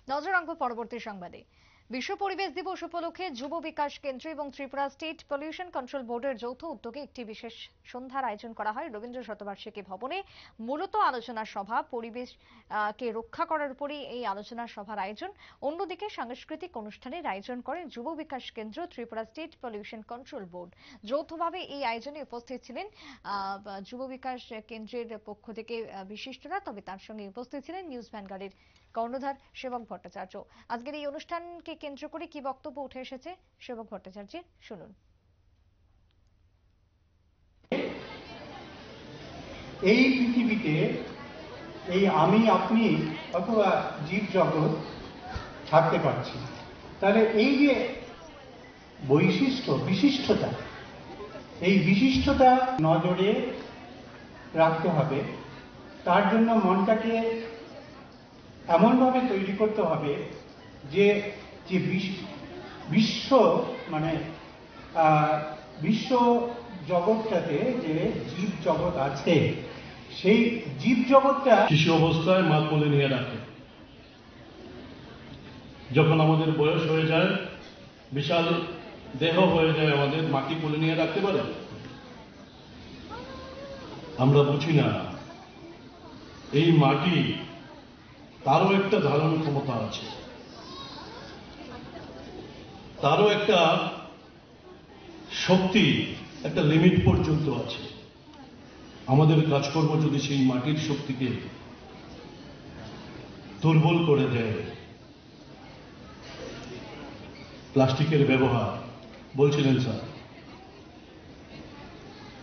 নজর রাখবো পরবর্তী সংবাদে। বিশ্ব পরিবেশ দিবস উপলক্ষে যুব বিকাশ কেন্দ্র এবং ত্রিপুরা স্টেট পলিউশন কন্ট্রোল বোর্ডের যৌথ উদ্যোগে একটি বিশেষ সন্ধ্যার আয়োজন করা হয় রবীন্দ্র শতবার্ষিকী ভবনে। মূলত আলোচনা সভা, পরিবেশ কে রক্ষা করার উপরই এই আলোচনা সভার আয়োজন। অন্যদিকে সাংস্কৃতিক অনুষ্ঠানের আয়োজন করে যুব বিকাশ কেন্দ্র, Tripura state pollution control board. যৌথভাবে এই আয়োজনে উপস্থিত ছিলেন যুব বিকাশ কেন্দ্রের পক্ষ থেকে বিশিষ্টরা, তবে তার সঙ্গে উপস্থিত ছিলেন নিউজ ভ্যানগার্ডের কর্ণধার সেবক ভট্টাচার্য। আজকের এই অনুষ্ঠানকে কেন্দ্র করে কি বক্তব্য উঠে এসেছে সেবক ভট্টাচার্যের, শুনুন। এই পৃথিবীতে এই আমি আপনি অথবা জীব জগৎ থাকতে পারছি, তাহলে এই যে বিশিষ্টতা, এই বিশিষ্টতা নজরে রাখতে হবে। তার জন্য মনটাকে এমনভাবে তৈরি করতে হবে যে যে বিশ্ব মানে বিশ্ব জগৎটাতে যে জীব জগৎ আছে, সেই জীব জগৎটা শিশু অবস্থায় মা কোলে নিয়ে রাখে। যখন আমাদের বয়স হয়ে যায়, বিশাল দেহ হয়ে যায়, আমাদের মাটি কোলে নিয়ে রাখতে পারে? আমরা বুঝি না এই মাটি তারও একটা ধারণ ক্ষমতা আছে, তারও একটা শক্তি, একটা লিমিট পর্যন্ত আছে। আমাদের কাজকর্ম যদি সেই মাটির শক্তিকে দুর্বল করে দেয়, প্লাস্টিকের ব্যবহার বলছিলেন স্যার,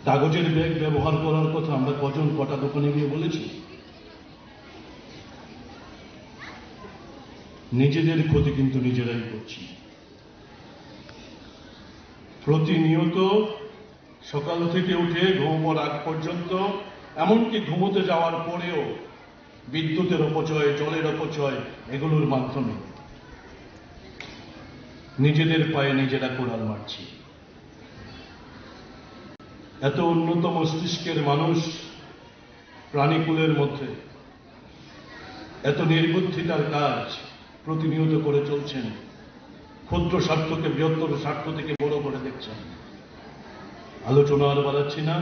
কাগজের ব্যাগ ব্যবহার করার কথা আমরা কটা দোকানে গিয়ে বলেছি? নিজেদের ক্ষতি কিন্তু নিজেরাই করছি। প্রতিনিয়ত সকাল থেকে উঠে ঘুমানোর আগ পর্যন্ত, এমনকি ঘুমোতে যাওয়ার পরেও বিদ্যুতের অপচয়, জলের অপচয়, এগুলোর মাধ্যমে নিজেদের পায়ে নিজেরা কোড়াল মারছি। এত উন্নত মস্তিষ্কের মানুষ প্রাণীকুলের মধ্যে এত নির্বুদ্ধিতার কাজ প্রতিনিয়ত করে চলছেন। ক্ষুদ্র স্বার্থকে বৃহত্তর স্বার্থ থেকে বড় করে দেখছেন। আলোচনা আর বাড়াচ্ছি না।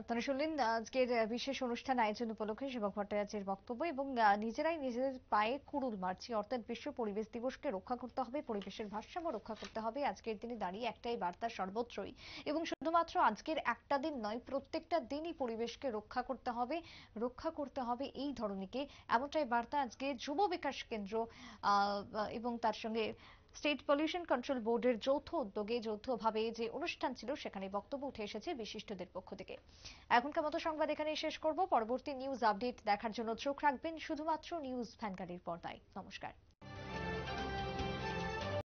আপনারা শুনলেন আজকের বিশেষ অনুষ্ঠান আয়োজন উপলক্ষে সেবক ভট্টাচার্যের বক্তব্য, এবং নিজেরাই নিজেদের পায়ে কুড়ুল মারছি, অর্থাৎ বিশ্ব পরিবেশ দিবসকে রক্ষা করতে হবে, পরিবেশের ভারসাম্য রক্ষা করতে হবে। আজকের দিনে দাঁড়িয়ে একটাই বার্তা সর্বত্রই, এবং শুধুমাত্র আজকের একটা দিন নয়, প্রত্যেকটা দিনই পরিবেশকে রক্ষা করতে হবে এই ধরনীকে, এমনটাই বার্তা আজকে যুব বিকাশ কেন্দ্র এবং তার সঙ্গে স্টেট পলিউশন কন্ট্রোল বোর্ডের যৌথ উদ্যোগে যৌথভাবে যে অনুষ্ঠান ছিল সেখানে বক্তব্য উঠে এসেছে বিশিষ্টদের পক্ষ থেকে। এখনকার মতো সংবাদ এখানেই শেষ করব। পরবর্তী নিউজ আপডেট দেখার জন্য চোখ রাখবেন শুধুমাত্র নিউজ ভ্যানগার্ডের পর্দায়। নমস্কার।